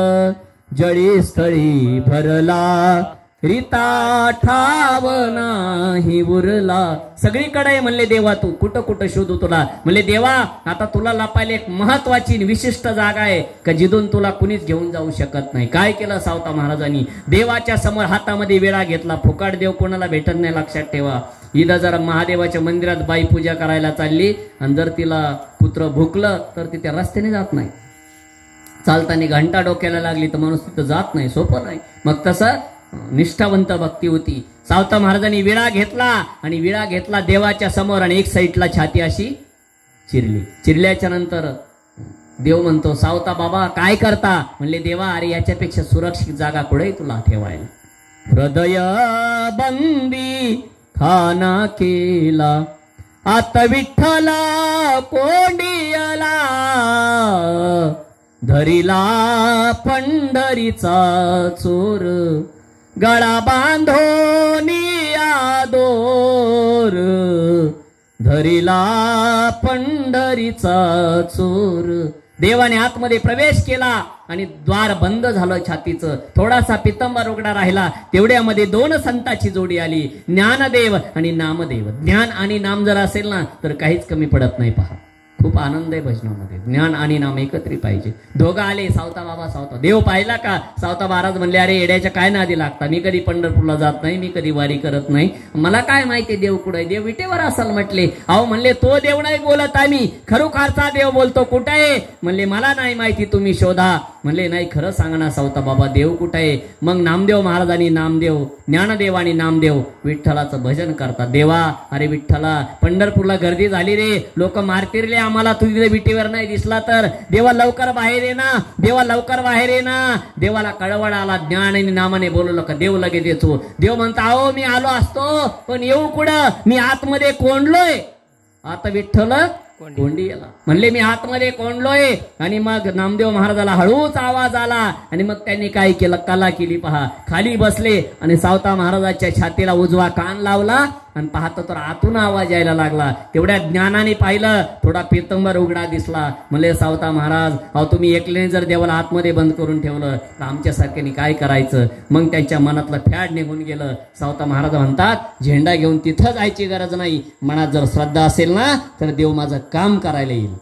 जळी स्थळी भरला, रीता ठाव नाही उरला. सगळीकडे म्हणले देवा तू, कुठं कुठं शोधू तुला? म्हणले, देवा आता तुला लपायला एक महत्वाची विशिष्ट जागा आहे का जिथून तुला कुणीच घेऊन जाऊ शकत नाही. काय केलं सावता महाराजांनी? देवाच्या समोर हातामध्ये विडा घेतला. फुकाट देव कोणाला भेटत नाही, लक्षात ठेवा. इथं जर महादेवाच्या मंदिरात बाई पूजा करायला चालली आणि जर तिला कुत्र भुकलं तर ती त्या रस्त्याने जात नाही. चालताना घंटा डोक्याला लागली तर माणूस तिथं जात नाही, सोपं नाही. मग तसं निष्ठावंत भक्ती होती. सावता महाराजांनी विडा घेतला आणि विडा घेतला देवाच्या समोर आणि एक साईडला छाती अशी चिरली. चिरल्याच्या नंतर देव म्हणतो, सावता बाबा काय करता? म्हणले, देवा अरे याच्यापेक्षा सुरक्षित जागा कुठे तुला ठेवायला? हृदय बंदी खाना केला, आता विठ्ठला कोंडियला, धरिला पंढरीचा चोर, गळा बांधोनिया दोर, धरिला पंढरीचा चोर. देवाने आतमध्ये प्रवेश केला आणि द्वार बंद झालं छातीचं. थोडासा पितंबर उघडा राहिला. तेवढ्यामध्ये दोन संतांची जोडी आली, ज्ञानदेव आणि नामदेव. ज्ञान आणि नाम जर असेल ना तर काहीच कमी पडत नाही. पहा खूप आनंद आहे भजनामध्ये. ज्ञान आणि नाम एकत्रित पाहिजे. दोघं आले, सावता बाबा सावता. देव पाहिला का? सावता महाराज म्हणले, अरे येड्याच्या काय नादी लागता? मी कधी पंढरपूरला जात नाही, मी कधी वारी करत नाही, मला काय माहिती देव कुठे? देव विटेवर असाल म्हटले. अहो म्हणले, तो देव नाही बोलत आम्ही, खरोखरचा देव बोलतो. कुठे आहे? म्हणले, मला नाही माहिती, तुम्ही शोधा. म्हणले, नाही खरं सांगा ना सावता बाबा, देव कुठे आहे? मग नामदेव महाराजांनी नामदेव, ज्ञानदेव आणि नामदेव विठ्ठलाचं भजन करतात. देवा अरे विठ्ठला पंढरपूरला गर्दी झाली रे, लोक मारतील रे आम्हाला, तू तिथे विटेवर नाही दिसला तर. देवा लवकर बाहेर ये ना, देवा लवकर बाहेर ये ना. देवाला कळवळ आला. ज्ञान आणि नामाने बोलवलं का देव लगेच येतो. देव म्हणता, अहो मी आलो असतो पण येऊ कुठं? मी आतमध्ये कोंडलोय. आता विठ्ठल कोंडी गेला. म्हणले, मी आतमध्ये कोंडलोय. आणि मग नामदेव महाराजाला हळूच आवाज आला आणि मग त्यांनी काय केलं? कला केली. पहा खाली बसले आणि सावता महाराजाच्या छातीला उजवा कान लावला आणि पाहतो तर आतून आवाज यायला लागला. तेवढ्या ज्ञानाने पाहिलं, थोडा पितंबर उघडा दिसला. म्हणले, सावता महाराज अहो तुम्ही एकल्याने जर देवाला आतमध्ये बंद करून ठेवलं तर आमच्यासारख्याने काय करायचं? मग त्यांच्या मनातलं फॅड निघून गेलं. सावता महाराज म्हणतात, झेंडा घेऊन तिथं जायची गरज नाही. मनात जर श्रद्धा असेल ना तर देव माझं काम करायला येईल.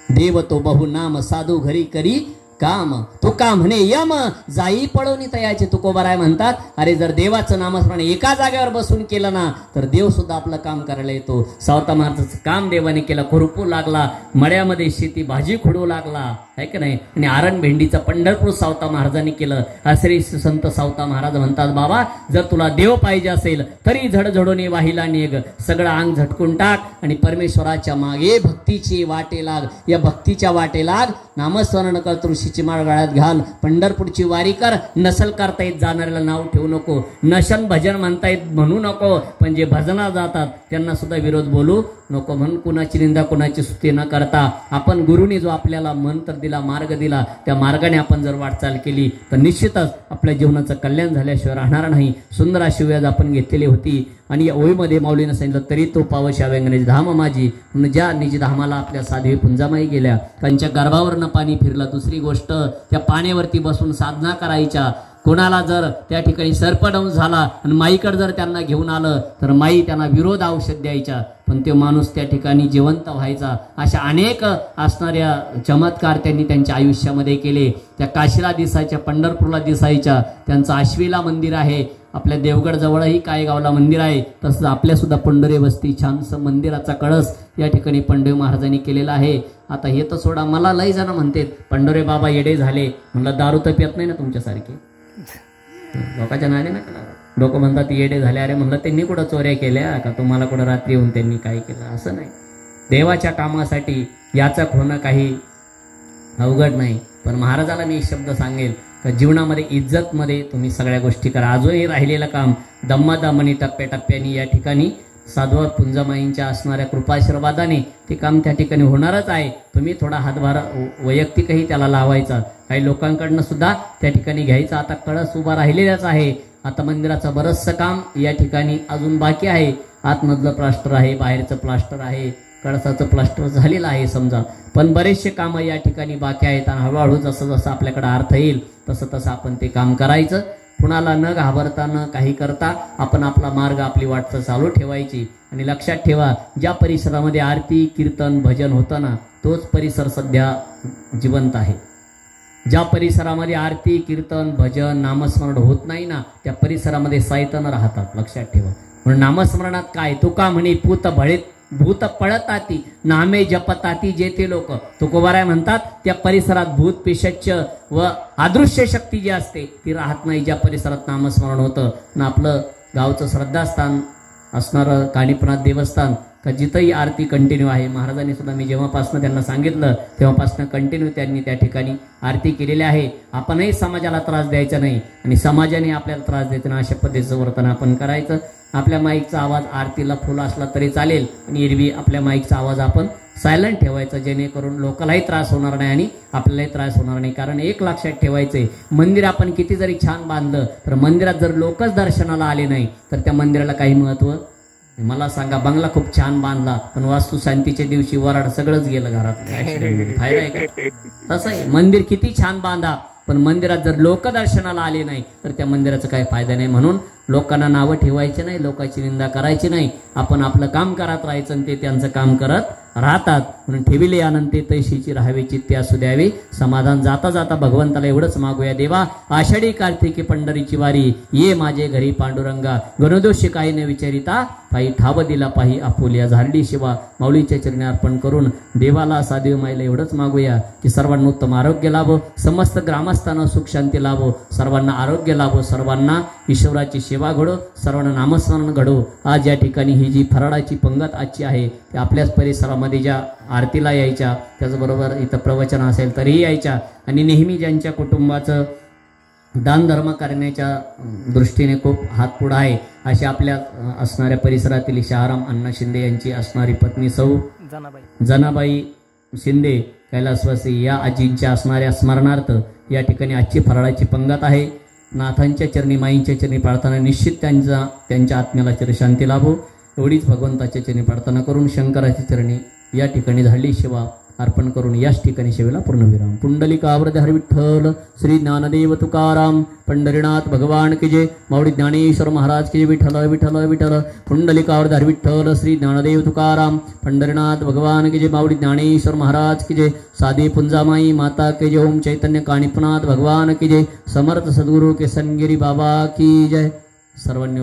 देव तो बहु नाम साधू घरी करी काम, तो का म्हणे यम जाई पळवणी तयाचे. तुकोबाराय म्हणतात, अरे जर देवाचं नामस्मरण एका जागेवर बसून केलं ना तर देव सुद्धा आपलं काम करायला येतो. सावता महाराजांचं काम देवाने केलं. खुरपू लागला, मळ्यामध्ये शेती भाजी खुडू लागला, आहे की नाही. आणि आरण भेंडीचं पंढरपूर सावता महाराजांनी केलं. श्री संत सावता महाराज म्हणतात, बाबा जर तुला देव पाहिजे असेल तरी झडझडोनी वाहिला निघ, सगळं अंग झटकून टाक आणि परमेश्वराच्या मागे भक्तीची वाटे लाग. या भक्तीच्या वाटे लाग नामस्मरण कर, तुळशीची माळ गळ्यात घाल, पंढरपूरची वारी कर. नसल करता येत जाणाऱ्याला नाव ठेवू नको, नशन भजन म्हणता येत म्हणू नको, पण जे भजना जातात त्यांना सुद्धा विरोध बोलू नको. म्हणून कुणाची निंदा कुणाची स्तुती न करता आपण गुरुनी जो आपल्याला मंत्र दिला, मार्ग दिला, त्या मार्गाने आपण जर वाटचाल केली तर निश्चितच आपल्या जीवनाचं कल्याण झाल्याशिवाय राहणार नाही. सुंदर अशी व्याज आपण घेतलेली होती आणि या ओळीमध्ये माऊलीनं सांगितलं, तरी तो पावशा व्यंगनेच धाम माझी. म्हणून ज्या निज धामाला आपल्या साध्वी पुंजामाई गेल्या, त्यांच्या गर्भावरनं पाणी फिरलं. दुसरी गोष्ट, त्या पाण्यावरती बसून साधना करायच्या. कोणाला जर त्या ठिकाणी सर्पदंश झाला आणि माईकडे जर त्यांना घेऊन आलं तर माई त्यांना विरोध औषध द्यायच्या, पण तो माणूस त्या ठिकाणी जिवंत व्हायचा. अशा अनेक असणाऱ्या चमत्कार त्यांनी त्यांच्या आयुष्यामध्ये केले. त्या काशीला दिसायच्या, पंढरपूरला दिसायच्या. त्यांचं आश्वीला मंदिर आहे, आपल्या देवगड जवळही कायगावला मंदिर आहे. तसंच आपल्या सुद्धा पंढरी वस्ती छानसं मंदिराचा कळस या ठिकाणी पंढरी महाराजांनी केलेला आहे. आता हे तर सोडा, मला लय जण म्हणते पंढरे बाबा येडे झाले. म्हणलं दारू तर पित नाही ना तुमच्यासारखी, लोकांच्या नादी नका. लोक म्हणतात येडे झाले. अरे म्हणलं त्यांनी कुठं चोऱ्या केल्या का, तुम्हाला कुठं रात्री येऊन त्यांनी काय केलं? असं नाही. देवाच्या कामासाठी याचक होणं काही अवघड नाही. पण महाराजाला मी एक शब्द सांगेल का, जीवनामध्ये इज्जतमध्ये तुम्ही सगळ्या गोष्टी करा. अजूनही राहिलेलं काम दम्मादमनी टप्प्याटप्प्याने या ठिकाणी साधू पुंजामाईंच्या असणाऱ्या कृपाशीर्वादाने ते काम त्या ठिकाणी होणारच आहे. तुम्ही थोडा हातभार वैयक्तिकही त्याला लावायचा, काही लोकांकडनं सुद्धा त्या ठिकाणी घ्यायचा. आता कळस उभा राहिलेलाच आहे. आता मंदिराचं बरंचसं काम या ठिकाणी अजून बाकी आहे. आतमधलं प्लास्टर आहे, बाहेरचं प्लास्टर आहे, कळसाचं प्लास्टर झालेलं आहे समजा, पण बरेचसे कामं या ठिकाणी बाकी आहेत. आणि हळूहळू जसं जसं आपल्याकडे अर्थ येईल तसं तसं आपण ते काम करायचं. कुणाला न घाबरता न काही करता आपण आपला मार्ग, आपली वाटचाल चालू ठेवायची. आणि लक्षात ठेवा, ज्या परिसरामध्ये आरती कीर्तन भजन होतं ना, तोच परिसर सध्या जिवंत आहे. ज्या परिसरामध्ये आरती कीर्तन भजन नामस्मरण होत नाही ना, त्या परिसरामध्ये सैतान राहतात. लक्षात ठेवा. म्हणून नामस्मरणात काय, तुका म्हणे पूत भळीत भूत पळताती नामे जपताती जेथे लोक. तुकोबाराय म्हणतात, त्या परिसरात भूत पिशाच व अदृश्य शक्ती जी असते ती राहत नाही ज्या परिसरात नामस्मरण होतं. ना आपलं गावचं श्रद्धास्थान असणारं काणीपनाथ देवस्थान का जिथंही आरती कंटिन्यू आहे. महाराजांनी सुद्धा, मी जेव्हापासून त्यांना सांगितलं तेव्हापासून कंटिन्यू त्यांनी त्या ठिकाणी आरती केलेली आहे. आपणही समाजाला त्रास द्यायचा नाही आणि समाजाने आपल्याला त्रास द्यायचा नाही, अशा पद्धतीचं वर्तन आपण करायचं. आपल्या माईकचा आवाज आरतीला फुल असला तरी चालेल, आणि एरवी आपल्या माईकचा आवाज आपण सायलेंट ठेवायचा, जेणेकरून लोकांनाही त्रास होणार नाही आणि आपल्यालाही त्रास होणार नाही. कारण एक लक्षात ठेवायचंय, मंदिर आपण किती जरी छान बांधलं तर मंदिरात जर लोकच दर्शनाला आले नाही तर त्या मंदिराला काही महत्व. मला सांगा, बंगला खूप छान बांधला पण वास्तू शांतीच्या दिवशी वराड सगळंच गेलं घरात, फायदा आहे का? तसं आहे, मंदिर किती छान बांधा पण मंदिरात जर लोक दर्शनाला आले नाही तर त्या मंदिराचा काही फायदा नाही. म्हणून लोकांना नावं ठेवायचे नाही, लोकांची निंदा करायची नाही. आपण आपलं काम करत राहायचं आणि ते त्यांचं काम करत राहतात. म्हणून ठेविले आनंदे तैशीची राहावी चित्ते असू द्यावी समाधान. जाता जाता भगवंताला एवढंच मागूया, देवा आषाढी कार्तिकी पंढरीची वारी ये माझे घरी पांडुरंगा. गणदोषी काही न विचारिता पायी ठाव दिला पाही आपुलिया. झारडी शिवा माऊलीच्या चरणी अर्पण करून देवाला साधू माईला एवढंच मागूया की सर्वांना उत्तम आरोग्य लाभो, समस्त ग्रामस्थांना सुख शांती लाभो, सर्वांना आरोग्य लाभो, सर्वांना ईश्वराची सेवा घडो, सर्वांना नामस्मरण घडो. आज या ठिकाणी ही जी फराळाची पंगत आजची आहे ती आपल्याच परिसरामध्ये ज्या आरतीला यायच्या, त्याचबरोबर इथं प्रवचन असेल तरीही यायच्या, आणि नेहमी ज्यांच्या कुटुंबाचं दानधर्म करण्याच्या दृष्टीने खूप हातपुढं आहे अशा आपल्या असणाऱ्या परिसरातील शहाराम अण्णा शिंदे यांची असणारी पत्नी सौ जनाबाई शिंदे कैलासवासी या आजींच्या असणाऱ्या स्मरणार्थ या ठिकाणी आजची फराळाची पंगत आहे. नाथांच्या चरणी माईंच्या चरणी प्रार्थना, निश्चित त्यांच्या आत्म्याला चिरशांती लाभो एवढीच भगवंताच्या चरणी प्रार्थना करून शंकराच्या चरणी या ठिकाणी झाली सेवा अर्पण करून याच ठिकाणी सेवेला पूर्णविराम. पुंडलिकावरती हरी विठ्ठल. श्री ज्ञानदेव तुकाराम पंढरीनाथ भगवान की जय. माऊली ज्ञानेश्वर महाराज की जय. विठ्ठल विठ्ठल विठ्ठल. पुंडलिकावरती हरी विठ्ठल. श्री ज्ञानदेव तुकाराम पंढरीनाथ भगवान की जय. माऊली ज्ञानेश्वर महाराज की जय. साधी पुंजामाई माता की जय. ओम चैतन्य काणीपनाथ भगवान की जय. समर्थ सद्गुरु केसनगिरी बाबा की जय. सर्वांनी